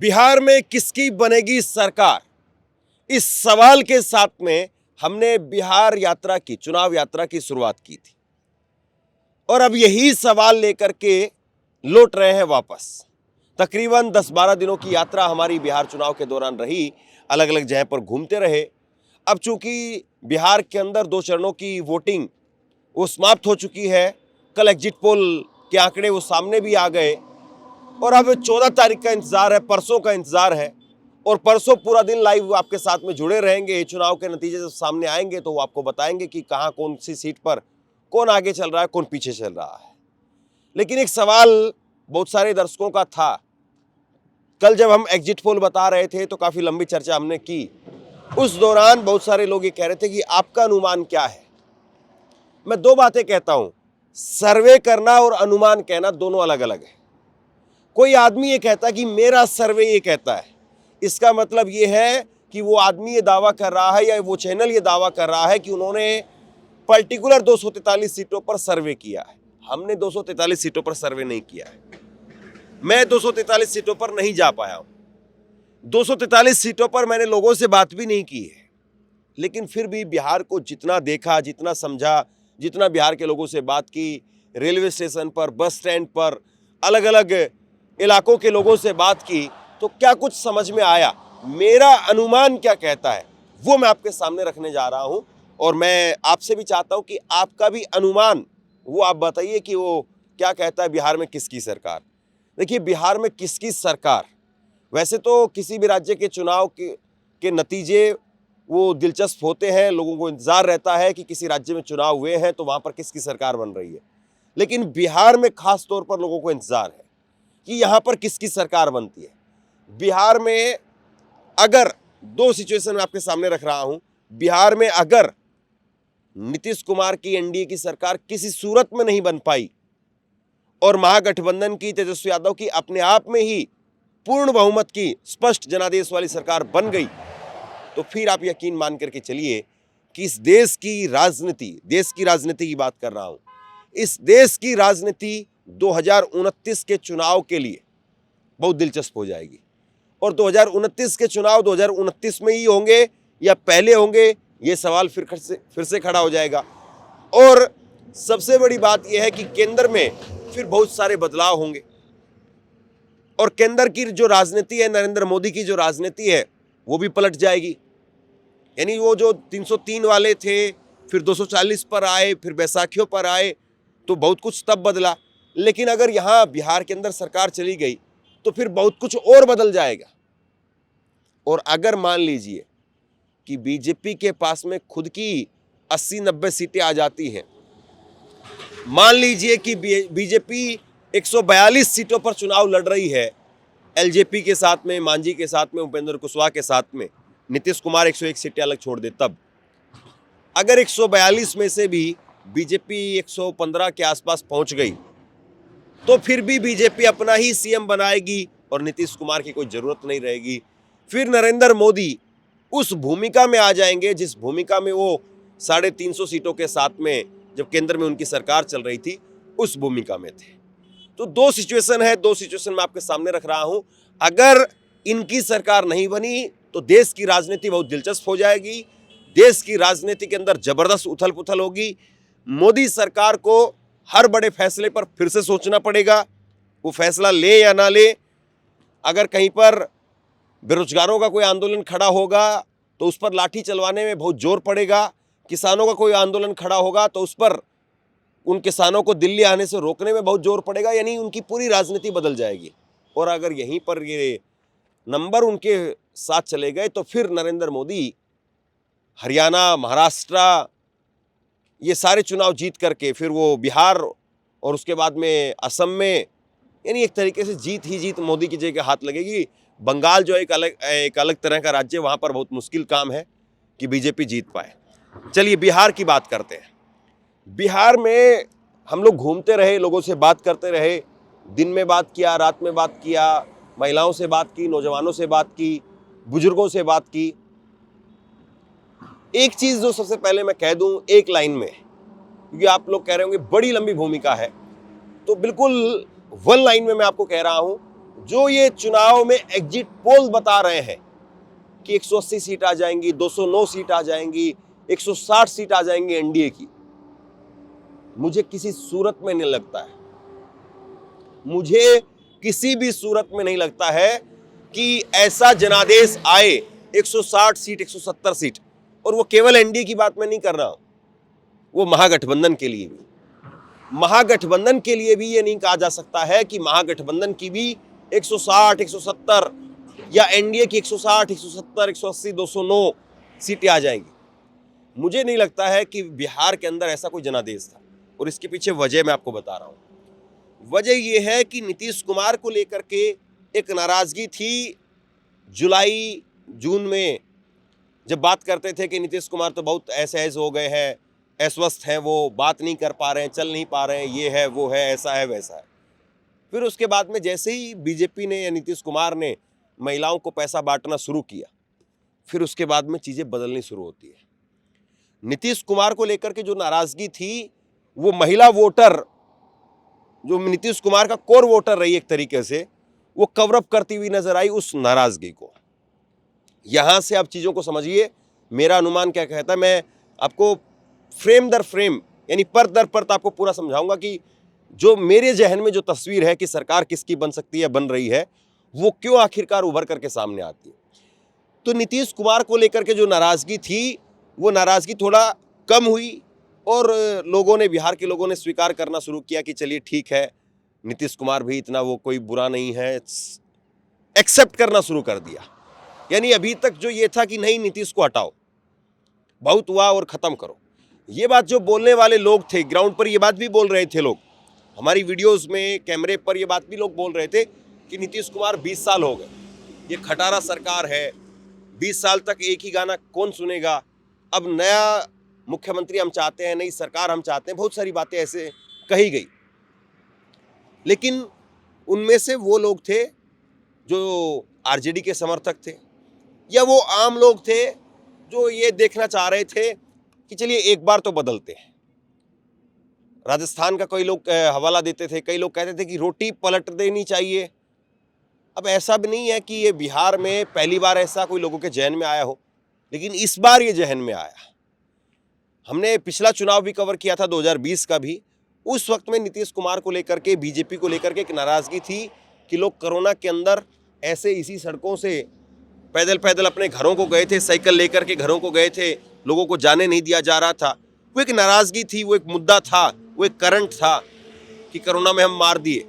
बिहार में किसकी बनेगी सरकार, इस सवाल के साथ में हमने बिहार यात्रा की, चुनाव यात्रा की शुरुआत की थी और अब यही सवाल लेकर के लौट रहे हैं वापस। तकरीबन 10-12 दिनों की यात्रा हमारी बिहार चुनाव के दौरान रही, अलग अलग जगह पर घूमते रहे। अब चूंकि बिहार के अंदर 2 चरणों की वोटिंग वो समाप्त हो चुकी है, कल एग्जिट पोल के आंकड़े वो सामने भी आ गए और अब 14 तारीख का इंतजार है, परसों का इंतजार है और परसों पूरा दिन लाइव आपके साथ में जुड़े रहेंगे। चुनाव के नतीजे जब सामने आएंगे तो वो आपको बताएंगे कि कहां कौन सी सीट पर कौन आगे चल रहा है, कौन पीछे चल रहा है। लेकिन एक सवाल बहुत सारे दर्शकों का था, कल जब हम एग्जिट पोल बता रहे थे तो काफी लंबी चर्चा हमने की। उस दौरान बहुत सारे लोग ये कह रहे थे कि आपका अनुमान क्या है। मैं 2 बातें कहता हूं, सर्वे करना और अनुमान कहना दोनों अलग अलग है। कोई आदमी ये कहता कि मेरा सर्वे ये कहता है, इसका मतलब ये है कि वो आदमी ये दावा कर रहा है या वो चैनल ये दावा कर रहा है कि उन्होंने पर्टिकुलर 243 सीटों पर सर्वे किया है। हमने 243 सीटों पर सर्वे नहीं किया है, मैं 243 सीटों पर नहीं जा पाया हूं, 243 सीटों पर मैंने लोगों से बात भी नहीं की है। लेकिन फिर भी बिहार को जितना देखा, जितना समझा, जितना बिहार के लोगों से बात की, रेलवे स्टेशन पर, बस स्टैंड पर, अलग अलग इलाकों के लोगों से बात की, तो क्या कुछ समझ में आया, मेरा अनुमान क्या कहता है, वो मैं आपके सामने रखने जा रहा हूं। और मैं आपसे भी चाहता हूं कि आपका भी अनुमान वो आप बताइए कि वो क्या कहता है बिहार में किसकी सरकार। देखिए, बिहार में किसकी सरकार, वैसे तो किसी भी राज्य के चुनाव के नतीजे वो दिलचस्प होते हैं, लोगों को इंतजार रहता है कि किसी राज्य में चुनाव हुए हैं तो वहां पर किसकी सरकार बन रही है। लेकिन बिहार में खास तौर पर लोगों को इंतजार है कि यहां पर किसकी सरकार बनती है। बिहार में अगर 2 सिचुएशन मैं आपके सामने रख रहा हूं, बिहार में अगर नीतीश कुमार की एनडीए की सरकार किसी सूरत में नहीं बन पाई और महागठबंधन की, तेजस्वी यादव की अपने आप में ही पूर्ण बहुमत की स्पष्ट जनादेश वाली सरकार बन गई, तो फिर आप यकीन मान करके चलिए कि इस देश की राजनीति की बात कर रहा हूं, इस देश की राजनीति 2029 के चुनाव के लिए बहुत दिलचस्प हो जाएगी। और 2029 के चुनाव 2029 में ही होंगे या पहले होंगे, ये सवाल फिर से खड़ा हो जाएगा। और सबसे बड़ी बात यह है कि केंद्र में फिर बहुत सारे बदलाव होंगे और केंद्र की जो राजनीति है, नरेंद्र मोदी की जो राजनीति है, वो भी पलट जाएगी। यानी वो जो 303 वाले थे, फिर 240 पर आए, फिर बैसाखियों पर आए, तो बहुत कुछ तब बदला। लेकिन अगर यहाँ बिहार के अंदर सरकार चली गई तो फिर बहुत कुछ और बदल जाएगा। और अगर मान लीजिए कि बीजेपी के पास में खुद की 80-90 सीटें आ जाती हैं, मान लीजिए कि बीजेपी 142 सीटों पर चुनाव लड़ रही है, एलजेपी के साथ में, मांझी के साथ में, उपेंद्र कुशवाहा के साथ में, नीतीश कुमार 101 सीटें अलग छोड़ दे, तब अगर 142 में से भी बीजेपी 115 के आसपास पहुंच गई तो फिर भी बीजेपी अपना ही सीएम बनाएगी और नीतीश कुमार की कोई जरूरत नहीं रहेगी। फिर नरेंद्र मोदी उस भूमिका में आ जाएंगे जिस भूमिका में वो 350 सीटों के साथ में जब केंद्र में उनकी सरकार चल रही थी, उस भूमिका में थे। तो 2 सिचुएशन है, 2 सिचुएशन मैं आपके सामने रख रहा हूं। अगर इनकी सरकार नहीं बनी तो देश की राजनीति बहुत दिलचस्प हो जाएगी, देश की राजनीति के अंदर जबरदस्त उथल पुथल होगी। मोदी सरकार को हर बड़े फैसले पर फिर से सोचना पड़ेगा, वो फैसला ले या ना ले। अगर कहीं पर बेरोजगारों का कोई आंदोलन खड़ा होगा तो उस पर लाठी चलवाने में बहुत जोर पड़ेगा, किसानों का कोई आंदोलन खड़ा होगा तो उस पर उन किसानों को दिल्ली आने से रोकने में बहुत जोर पड़ेगा। यानी उनकी पूरी राजनीति बदल जाएगी। और अगर यहीं पर ये नंबर उनके साथ चले गए तो फिर नरेंद्र मोदी हरियाणा, महाराष्ट्र, ये सारे चुनाव जीत करके फिर वो बिहार और उसके बाद में असम में, यानी एक तरीके से जीत ही जीत मोदी की जगह हाथ लगेगी। बंगाल जो एक अलग तरह का राज्य, वहाँ पर बहुत मुश्किल काम है कि बीजेपी जीत पाए। चलिए बिहार की बात करते हैं। बिहार में हम लोग घूमते रहे, लोगों से बात करते रहे, दिन में बात किया, रात में बात किया, महिलाओं से बात की, नौजवानों से बात की, बुजुर्गों से बात की। एक चीज जो सबसे पहले मैं कह दूं एक लाइन में, क्योंकि आप लोग कह रहे होंगे बड़ी लंबी भूमिका है, तो बिल्कुल 1 लाइन में मैं आपको कह रहा हूं, जो ये चुनाव में एग्जिट पोल बता रहे हैं कि 180 सीट आ जाएंगी, 209 सीट आ जाएंगी, 160 सीट आ जाएंगी एनडीए की, मुझे किसी सूरत में नहीं लगता है, मुझे किसी भी सूरत में नहीं लगता है कि ऐसा जनादेश आए 160 सीट, 170 सीट। और वो केवल एनडीए की बात मैं नहीं कर रहा हूं, वो महागठबंधन के लिए भी, महागठबंधन के लिए भी ये नहीं कहा जा सकता है कि महागठबंधन की भी 160, 170 या एनडीए की 160, 170, 180, 209 सीटें आ जाएंगी। मुझे नहीं लगता है कि बिहार के अंदर ऐसा कोई जनादेश था। और इसके पीछे वजह मैं आपको बता रहा हूं। वजह यह है कि नीतीश कुमार को लेकर के एक नाराजगी थी। जुलाई जून में जब बात करते थे कि नीतीश कुमार तो बहुत ऐसे हो गए हैं, अस्वस्थ हैं, वो बात नहीं कर पा रहे हैं, चल नहीं पा रहे हैं, ये है वो है, ऐसा है वैसा है। फिर उसके बाद में जैसे ही बीजेपी ने या नीतीश कुमार ने महिलाओं को पैसा बांटना शुरू किया, फिर उसके बाद में चीज़ें बदलनी शुरू होती है। नीतीश कुमार को लेकर के जो नाराज़गी थी, वो महिला वोटर जो नीतीश कुमार का कोर वोटर रही एक तरीके से, वो कवरअप करती हुई नजर आई उस नाराज़गी को। यहाँ से आप चीज़ों को समझिए। मेरा अनुमान क्या कहता है, मैं आपको फ्रेम दर फ्रेम यानी पर दर पर आपको पूरा समझाऊंगा कि जो मेरे जहन में जो तस्वीर है कि सरकार किसकी बन सकती है, बन रही है, वो क्यों आखिरकार उभर करके सामने आती है। तो नीतीश कुमार को लेकर के जो नाराज़गी थी, वो नाराज़गी थोड़ा कम हुई और लोगों ने, बिहार के लोगों ने स्वीकार करना शुरू किया कि चलिए ठीक है, नीतीश कुमार भी इतना वो कोई बुरा नहीं है, एक्सेप्ट करना शुरू कर दिया। यानी अभी तक जो ये था कि नहीं नीतीश को हटाओ, बहुत हुआ और ख़त्म करो, ये बात जो बोलने वाले लोग थे, ग्राउंड पर ये बात भी बोल रहे थे लोग, हमारी वीडियोस में, कैमरे पर ये बात भी लोग बोल रहे थे कि नीतीश कुमार 20 साल हो गए, ये खटारा सरकार है, 20 साल तक एक ही गाना कौन सुनेगा, अब नया मुख्यमंत्री हम चाहते हैं, नई सरकार हम चाहते हैं, बहुत सारी बातें ऐसे कही गई। लेकिन उनमें से वो लोग थे जो आरजेडी के समर्थक थे, या वो आम लोग थे जो ये देखना चाह रहे थे कि चलिए एक बार तो बदलते हैं। राजस्थान का कई लोग हवाला देते थे, कई लोग कहते थे कि रोटी पलट देनी चाहिए। अब ऐसा भी नहीं है कि ये बिहार में पहली बार ऐसा कोई लोगों के जहन में आया हो, लेकिन इस बार ये जहन में आया। हमने पिछला चुनाव भी कवर किया था, 2020 का भी। उस वक्त में नीतीश कुमार को लेकर के, बीजेपी को लेकर के एक नाराज़गी थी कि लोग कोरोना के अंदर ऐसे इसी सड़कों से पैदल पैदल अपने घरों को गए थे, साइकिल लेकर के घरों को गए थे, लोगों को जाने नहीं दिया जा रहा था। वो एक नाराज़गी थी, वो एक मुद्दा था, वो एक करंट था कि कोरोना में हम मार दिए।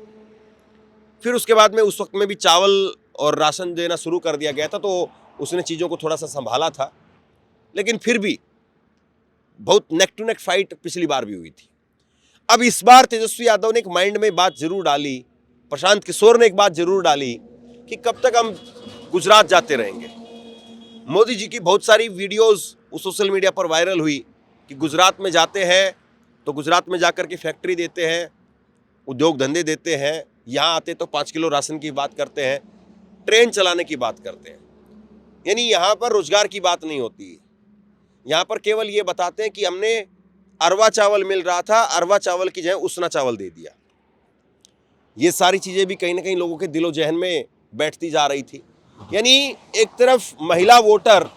फिर उसके बाद में उस वक्त में भी चावल और राशन देना शुरू कर दिया गया था, तो उसने चीज़ों को थोड़ा सा संभाला था। लेकिन फिर भी बहुत नेक टू नेक फाइट पिछली बार भी हुई थी। अब इस बार तेजस्वी यादव ने एक माइंड में बात जरूर डाली, प्रशांत किशोर ने एक बात जरूर डाली कि कब तक हम गुजरात जाते रहेंगे। मोदी जी की बहुत सारी वीडियोस उस सोशल मीडिया पर वायरल हुई कि गुजरात में जाते हैं तो गुजरात में जाकर के फैक्ट्री देते हैं, उद्योग धंधे देते हैं, यहाँ आते तो 5 किलो राशन की बात करते हैं, ट्रेन चलाने की बात करते हैं। यानी यहाँ पर रोजगार की बात नहीं होती, यहाँ पर केवल ये बताते हैं कि हमने अरवा चावल मिल रहा था, अरवा चावल की जगह उसना चावल दे दिया। ये सारी चीज़ें भी कहीं ना कहीं लोगों के दिलो जहन में बैठती जा रही थी। यानी एक तरफ महिला वोटर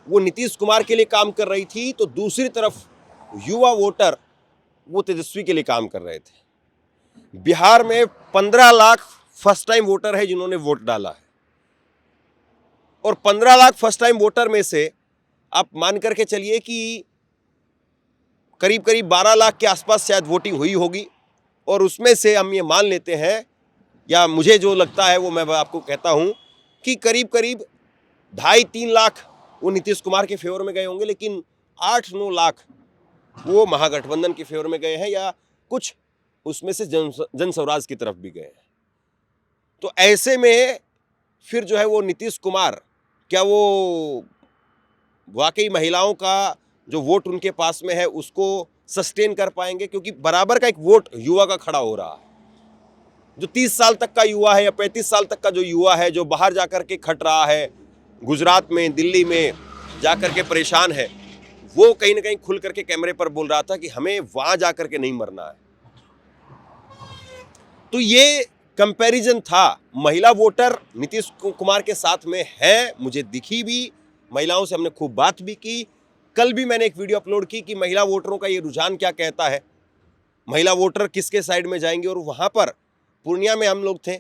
वो नीतीश कुमार के लिए काम कर रही थी, तो दूसरी तरफ युवा वोटर वो तेजस्वी के लिए काम कर रहे थे। बिहार में 15 लाख फर्स्ट टाइम वोटर है जिन्होंने वोट डाला है, और 15 लाख फर्स्ट टाइम वोटर में से आप मान करके चलिए कि करीब करीब 12 लाख के आसपास शायद वोटिंग हुई होगी। और उसमें से हम ये मान लेते हैं, या मुझे जो लगता है वो मैं आपको कहता हूं कि करीब करीब 2.5-3 लाख वो नीतीश कुमार के फेवर में गए होंगे, लेकिन 8-9 लाख वो महागठबंधन के फेवर में गए हैं, या कुछ उसमें से जन स्वराज की तरफ भी गए हैं। तो ऐसे में फिर जो है वो नीतीश कुमार, क्या वो वाकई महिलाओं का जो वोट उनके पास में है उसको सस्टेन कर पाएंगे? क्योंकि बराबर का एक वोट युवा का खड़ा हो रहा है। जो 30 साल तक का युवा है या 35 साल तक का जो युवा है, जो बाहर जाकर के खट रहा है, गुजरात में, दिल्ली में जाकर के परेशान है, वो कहीं ना कहीं खुल करके कैमरे पर बोल रहा था कि हमें वहां जाकर के नहीं मरना है। तो ये कंपैरिजन था। महिला वोटर नीतीश कुमार के साथ में है, मुझे दिखी भी, महिलाओं से हमने खूब बात भी की। कल भी मैंने एक वीडियो अपलोड की कि महिला वोटरों का ये रुझान क्या कहता है, महिला वोटर किसके साइड में जाएंगे। और वहाँ पर पूर्णिया में हम लोग थे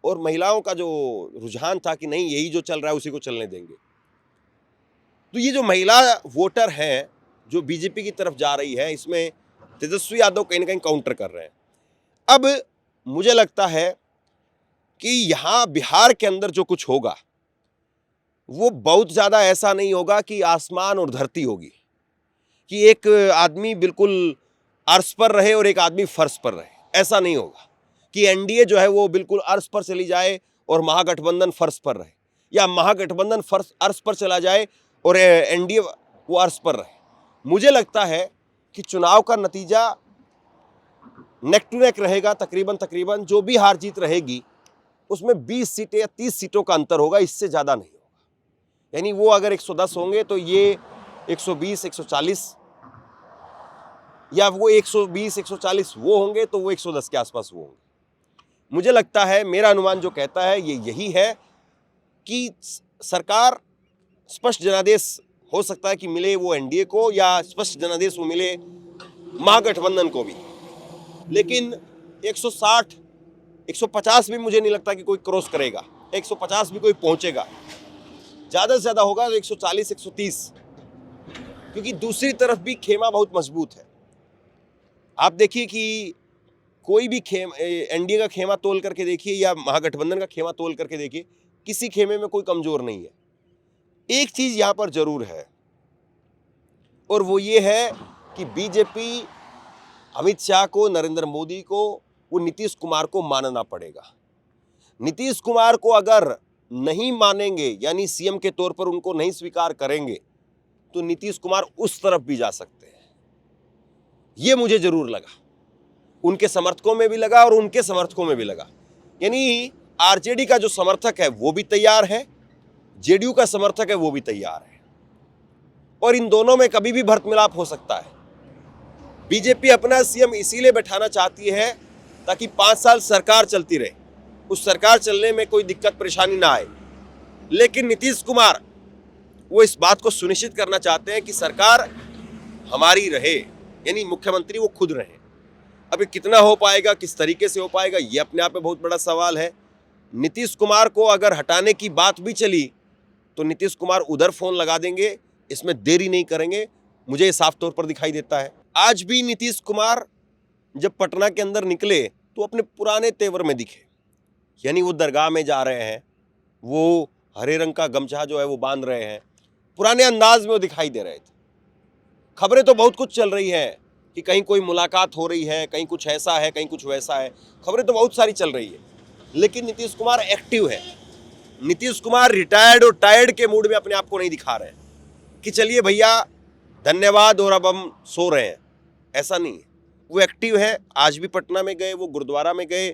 और महिलाओं का जो रुझान था कि नहीं, यही जो चल रहा है उसी को चलने देंगे। तो ये जो महिला वोटर है जो बीजेपी की तरफ जा रही है, इसमें तेजस्वी यादव कहीं ना कहीं काउंटर कर रहे हैं। अब मुझे लगता है कि यहाँ बिहार के अंदर जो कुछ होगा वो बहुत ज़्यादा ऐसा नहीं होगा कि आसमान और धरती होगी, कि एक आदमी बिल्कुल अर्श पर रहे और एक आदमी फर्श पर रहे। ऐसा नहीं होगा कि एनडीए जो है वो बिल्कुल अर्श पर चली जाए और महागठबंधन फर्श पर रहे, या महागठबंधन फर्श अर्श पर चला जाए और एनडीए वो अर्श पर रहे। मुझे लगता है कि चुनाव का नतीजा नेक टू नेक रहेगा। तकरीबन जो भी हार जीत रहेगी उसमें 20 सीटें या 30 सीटों का अंतर होगा, इससे ज़्यादा नहीं होगा। यानी वो अगर 110 होंगे तो ये 120 140, या वो 120 140 वो होंगे तो वो 110 के आसपास वो होंगे। मुझे लगता है, मेरा अनुमान जो कहता है ये यही है कि सरकार स्पष्ट जनादेश हो सकता है कि मिले वो एनडीए को, या स्पष्ट जनादेश वो मिले महागठबंधन को भी। लेकिन 160 150 भी मुझे नहीं लगता कि कोई क्रॉस करेगा, 150 भी कोई पहुंचेगा। ज़्यादा से ज़्यादा होगा तो 140 130, क्योंकि दूसरी तरफ भी खेमा बहुत मजबूत है। आप देखिए कि कोई भी एनडीए का खेमा तोल करके देखिए या महागठबंधन का खेमा तोल करके देखिए, किसी खेमे में कोई कमजोर नहीं है। एक चीज़ यहाँ पर जरूर है और वो ये है कि बीजेपी अमित शाह को, नरेंद्र मोदी को, वो नीतीश कुमार को मानना पड़ेगा। नीतीश कुमार को अगर नहीं मानेंगे, यानी सीएम के तौर पर उनको नहीं स्वीकार करेंगे, तो नीतीश कुमार उस तरफ भी जा सकते हैं। ये मुझे जरूर लगा, उनके समर्थकों में भी लगा और उनके समर्थकों में भी लगा। यानी आरजेडी का जो समर्थक है वो भी तैयार है, जेडीयू का समर्थक है वो भी तैयार है, और इन दोनों में कभी भी भर्त मिलाप हो सकता है। बीजेपी अपना सीएम इसीलिए बैठाना चाहती है ताकि 5 साल सरकार चलती रहे, उस सरकार चलने में कोई दिक्कत परेशानी ना आए। लेकिन नीतीश कुमार वो इस बात को सुनिश्चित करना चाहते हैं कि सरकार हमारी रहे, यानी मुख्यमंत्री वो खुद रहे। अब ये कितना हो पाएगा, किस तरीके से हो पाएगा, ये अपने आप में बहुत बड़ा सवाल है। नीतीश कुमार को अगर हटाने की बात भी चली तो नीतीश कुमार उधर फोन लगा देंगे, इसमें देरी नहीं करेंगे, मुझे ये साफ तौर पर दिखाई देता है। आज भी नीतीश कुमार जब पटना के अंदर निकले तो अपने पुराने तेवर में दिखे, यानी वो दरगाह में जा रहे हैं, वो हरे रंग का गमछा जो है वो बांध रहे हैं, पुराने अंदाज में वो दिखाई दे रहे थे। खबरें तो बहुत कुछ चल रही हैं कि कहीं कोई मुलाकात हो रही है, कहीं कुछ ऐसा है, कहीं कुछ वैसा है, खबरें तो बहुत सारी चल रही है। लेकिन नीतीश कुमार एक्टिव है। नीतीश कुमार रिटायर्ड और टायर्ड के मूड में अपने आप को नहीं दिखा रहे हैं कि चलिए भैया धन्यवाद और अब हम सो रहे हैं, ऐसा नहीं है। वो एक्टिव है। आज भी पटना में गए, वो गुरुद्वारा में गए,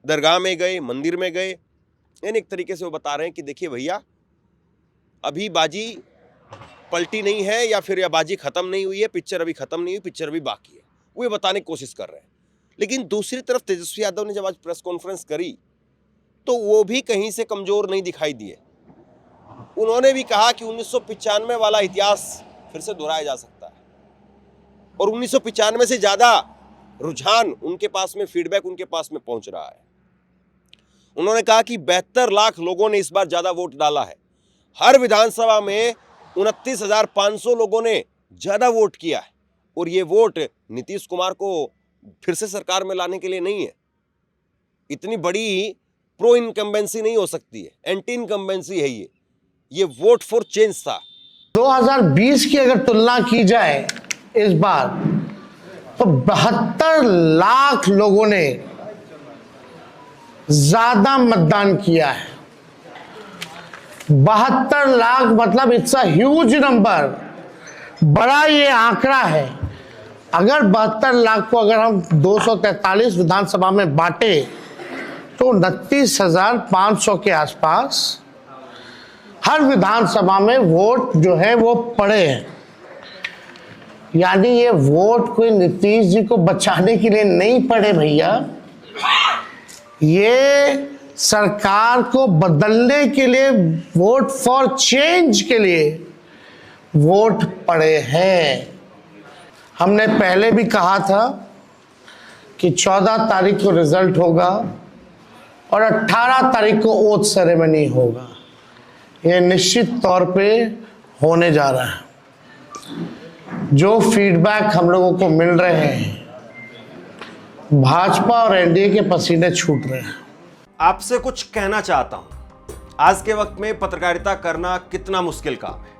दरगाह में गए, मंदिर में गए, यानी एक तरीके से वो बता रहे हैं कि देखिए भैया अभी बाजी पलटी नहीं है, या फिर या बाजी खत्म नहीं हुई है, पिक्चर अभी खत्म नहीं हुई, पिक्चर अभी बाकी है, वो ये बताने की कोशिश कर रहे हैं। लेकिन दूसरी तरफ तेजस्वी यादव ने जब आज प्रेस कॉन्फ्रेंस करी तो वो भी कहीं से कमजोर नहीं दिखाई दिए। उन्होंने भी कहा कि 1995 वाला इतिहास फिर से दोहराया जा सकता है, और 1995 से ज्यादा रुझान उनके पास में, फीडबैक उनके पास में पहुंच रहा है। उन्होंने कहा कि 72 लाख लोगों ने इस बार ज्यादा वोट डाला है। हर विधानसभा में 29,500 लोगों ने ज्यादा वोट किया है, और ये वोट नीतीश कुमार को फिर से सरकार में लाने के लिए नहीं है। इतनी बड़ी प्रो इनकम्बेंसी नहीं हो सकती है, एंटी इनकम्बेंसी है ये वोट फॉर चेंज था। 2020 की अगर तुलना की जाए इस बार, तो 72 लाख लोगों ने ज्यादा मतदान किया है। 72 लाख मतलब इट्स अ ह्यूज नंबर, बड़ा ये आंकड़ा है। अगर 72 लाख को अगर हम 243 विधानसभा में बांटे तो 29,500 के आसपास हर विधानसभा में वोट जो है वो पड़े हैं। यानी ये वोट कोई नीतीश जी को बचाने के लिए नहीं पड़े भैया, ये सरकार को बदलने के लिए, वोट फॉर चेंज के लिए वोट पड़े हैं। हमने पहले भी कहा था कि 14 तारीख को रिजल्ट होगा और 18 तारीख को ओथ सेरेमनी होगा। ये निश्चित तौर पे होने जा रहा है। जो फीडबैक हम लोगों को मिल रहे हैं, भाजपा और एनडीए के पसीने छूट रहे हैं। आपसे कुछ कहना चाहता हूं। आज के वक्त में पत्रकारिता करना कितना मुश्किल काम है,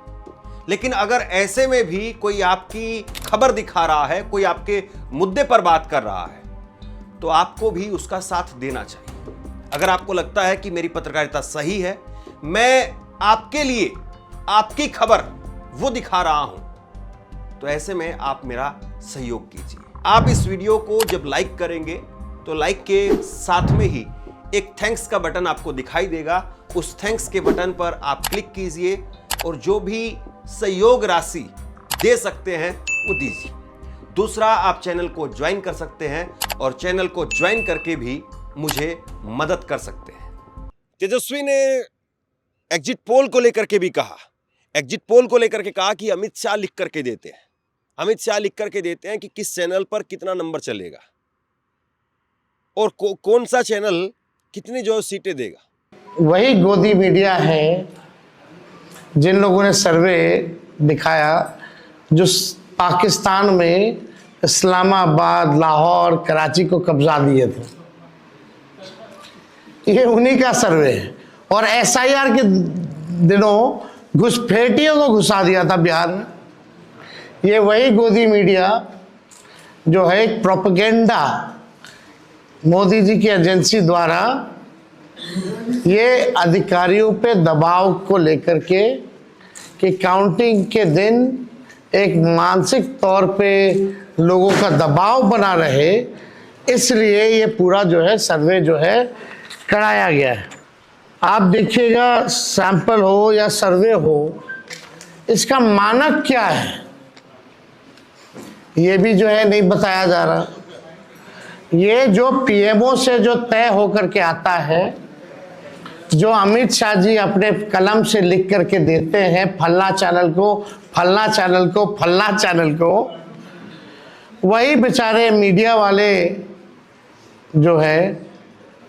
लेकिन अगर ऐसे में भी कोई आपकी खबर दिखा रहा है, कोई आपके मुद्दे पर बात कर रहा है, तो आपको भी उसका साथ देना चाहिए। अगर आपको लगता है कि मेरी पत्रकारिता सही है, मैं आपके लिए आपकी खबर वो दिखा रहा हूं, तो ऐसे में आप मेरा सहयोग कीजिए। आप इस वीडियो को जब लाइक करेंगे तो लाइक के साथ में ही एक थैंक्स का बटन आपको दिखाई देगा। उस थैंक्स के बटन पर आप क्लिक कीजिए और जो भी सहयोग राशि दे सकते हैं वो दीजिए। दूसरा, आप चैनल को ज्वाइन कर सकते हैं और चैनल को ज्वाइन करके भी मुझे मदद कर सकते हैं। तेजस्वी ने एग्जिट पोल को लेकर के भी कहा, एग्जिट पोल को लेकर के कहा कि अमित शाह लिख करके देते हैं, अमित शाह लिख करके देते हैं कि किस चैनल पर कितना नंबर चलेगा और कौन सा चैनल कितनी जो सीटें देगा। वही गोदी मीडिया है जिन लोगों ने सर्वे दिखाया, जो पाकिस्तान में इस्लामाबाद, लाहौर, कराची को कब्जा दिए थे। ये उन्हीं का सर्वे है। और एसआईआर के दिनों घुसपैठियों को घुसा दिया था बिहार में। ये वही गोदी मीडिया जो है एक प्रोपेगेंडा मोदी जी की एजेंसी द्वारा ये अधिकारियों पे दबाव को लेकर के कि काउंटिंग के दिन एक मानसिक तौर पे लोगों का दबाव बना रहे, इसलिए ये पूरा जो है सर्वे जो है कराया गया है। आप देखिएगा, सैंपल हो या सर्वे हो, इसका मानक क्या है ये भी जो है नहीं बताया जा रहा। ये जो पीएमओ से जो तय होकर के आता है, जो अमित शाह जी अपने कलम से लिख करके देते हैं फलना चैनल को, फलना चैनल को, फलना चैनल को, वही बेचारे मीडिया वाले जो है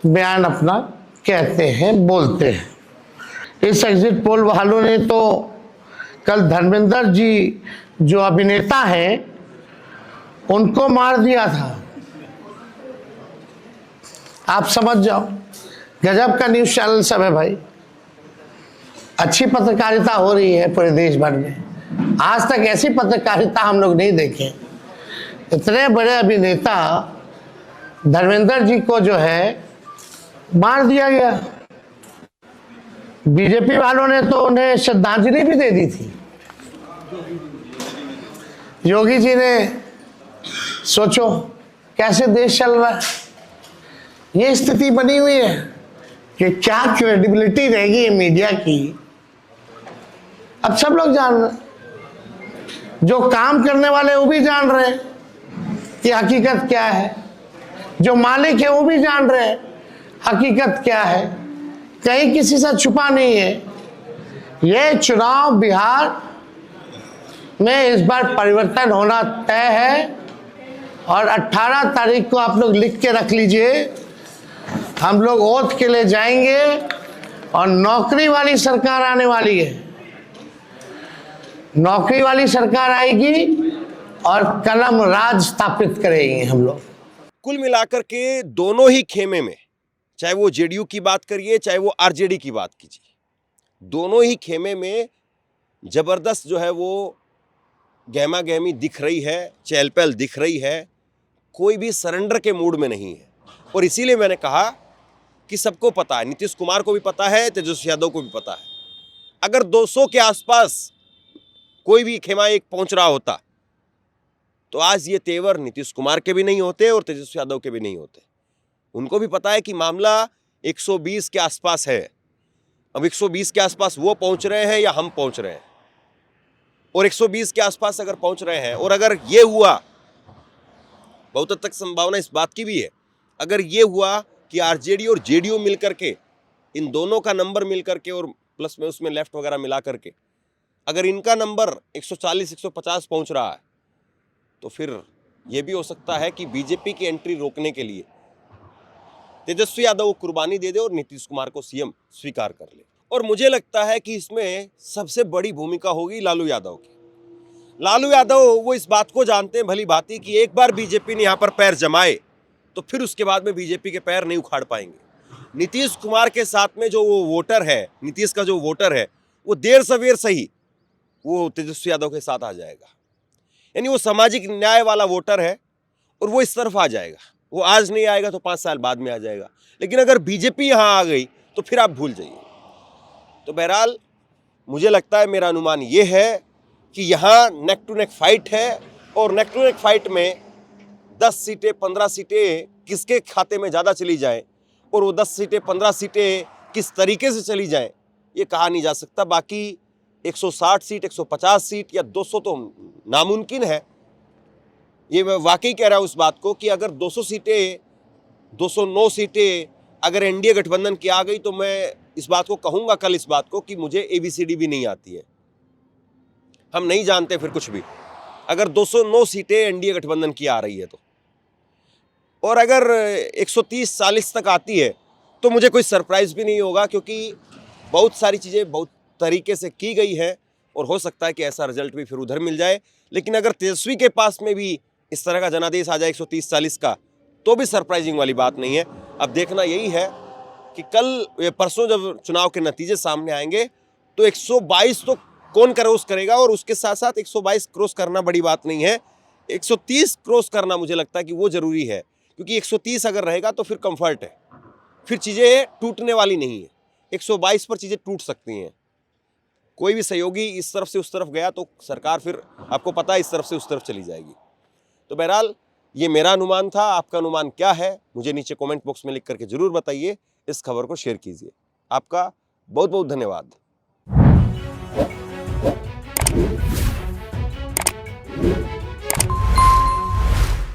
बयान अपना कहते हैं, बोलते हैं। इस एग्जिट पोल वालों ने तो कल धर्मेंद्र जी जो अभिनेता हैं उनको मार दिया था। आप समझ जाओ, गजब का न्यूज़ चैनल सब है भाई। अच्छी पत्रकारिता हो रही है पूरे देश भर में। आज तक ऐसी पत्रकारिता हम लोग नहीं देखे। इतने बड़े अभिनेता धर्मेंद्र जी को जो है मार दिया गया। बीजेपी वालों ने तो उन्हें श्रद्धांजलि भी दे दी थी। योगी जी ने, सोचो कैसे देश चल रहा है। ये स्थिति बनी हुई है कि क्या क्रेडिबिलिटी रहेगी मीडिया की। अब सब लोग जान रहे, जो काम करने वाले वो भी जान रहे कि हकीकत क्या है, जो मालिक है वो भी जान रहे हकीकत क्या है। कहीं किसी से छुपा नहीं है। ये चुनाव बिहार में इस बार परिवर्तन होना तय है और 18 तारीख को आप लोग लिख के रख लीजिए, हम लोग ओथ के लिए जाएंगे और नौकरी वाली सरकार आने वाली है। नौकरी वाली सरकार आएगी और कलम राज स्थापित करेंगे हम लोग। कुल मिलाकर के दोनों ही खेमे में, चाहे वो जेडीयू की बात करिए चाहे वो आरजेडी की बात कीजिए, दोनों ही खेमे में जबरदस्त जो है वो गहमा गहमी दिख रही है, चहल पहल दिख रही है। कोई भी सरेंडर के मूड में नहीं है। और इसीलिए मैंने कहा कि सबको पता है, नीतीश कुमार को भी पता है, तेजस्वी यादव को भी पता है। अगर 200 के आसपास कोई भी खेमा एक पहुंच रहा होता तो आज ये तेवर नीतीश कुमार के भी नहीं होते और तेजस्वी यादव के भी नहीं होते। उनको भी पता है कि मामला 120 के आसपास है। अब 120 के आसपास वो पहुंच रहे हैं या हम पहुंच रहे हैं, और 120 के आसपास अगर पहुंच रहे हैं और अगर ये हुआ, बहुत हद तक संभावना इस बात की भी है, अगर ये हुआ कि आरजेडी और जेडीयू मिल करके, इन दोनों का नंबर मिल करके और प्लस में उसमें लेफ्ट वगैरह मिला करके अगर इनका नंबर 140 150 पहुंच रहा है तो फिर ये भी हो सकता है कि बीजेपी की एंट्री रोकने के लिए तेजस्वी यादव को कुर्बानी दे दे और नीतीश कुमार को सीएम स्वीकार कर ले। और मुझे लगता है कि इसमें सबसे बड़ी भूमिका होगी लालू यादव की। लालू यादव वो इस बात को जानते हैं भली भांति कि एक बार बीजेपी ने यहाँ पर पैर जमाए तो फिर उसके बाद में बीजेपी के पैर नहीं उखाड़ पाएंगे। नीतीश कुमार के साथ में जो वो वोटर है, नीतीश का जो वोटर है, वो देर सवेर सही वो तेजस्वी यादव के साथ आ जाएगा। यानी वो सामाजिक न्याय वाला वोटर है और वो इस तरफ आ जाएगा। वो आज नहीं आएगा तो 5 साल बाद में आ जाएगा, लेकिन अगर बीजेपी यहाँ आ गई तो फिर आप भूल जाइए। तो बहरहाल मुझे लगता है, मेरा अनुमान ये है कि यहाँ नेक टू नेक फाइट है और नेक टू नेक फाइट में 10 सीटें 15 सीटें किसके खाते में ज़्यादा चली जाएं और वो 10 सीटें 15 सीटें किस तरीके से चली जाएं ये कहा नहीं जा सकता। बाकी 160 सीट 150 सीट या 200 तो नामुमकिन है। ये मैं वाकई कह रहा हूँ उस बात को कि अगर 200 सीटें 209 सीटें अगर एनडीए गठबंधन की आ गई तो मैं इस बात को कहूँगा कल इस बात को कि मुझे ABCD भी नहीं आती है, हम नहीं जानते फिर कुछ भी। अगर 209 सीटें एनडीए गठबंधन की आ रही है तो, और अगर 130-40 तक आती है तो मुझे कोई सरप्राइज़ भी नहीं होगा, क्योंकि बहुत सारी चीज़ें बहुत तरीके से की गई है और हो सकता है कि ऐसा रिजल्ट भी फिर उधर मिल जाए। लेकिन अगर तेजस्वी के पास में भी इस तरह का जनादेश आ जाए 130-40 का तो भी सरप्राइजिंग वाली बात नहीं है। अब देखना यही है कि कल परसों जब चुनाव के नतीजे सामने आएंगे तो 122 तो कौन क्रॉस करेगा, और उसके साथ साथ 122 क्रॉस करना बड़ी बात नहीं है, 130 क्रॉस करना मुझे लगता है कि वो ज़रूरी है, क्योंकि 130 अगर रहेगा तो फिर कंफर्ट है, फिर चीज़ें टूटने वाली नहीं है। 122 पर चीज़ें टूट सकती हैं। कोई भी सहयोगी इस तरफ से उस तरफ गया तो सरकार फिर आपको पता है इस तरफ से उस तरफ चली जाएगी। तो बहरहाल ये मेरा अनुमान था। आपका अनुमान क्या है मुझे नीचे कमेंट बॉक्स में लिख करके ज़रूर बताइए। इस खबर को शेयर कीजिए। आपका बहुत बहुत धन्यवाद।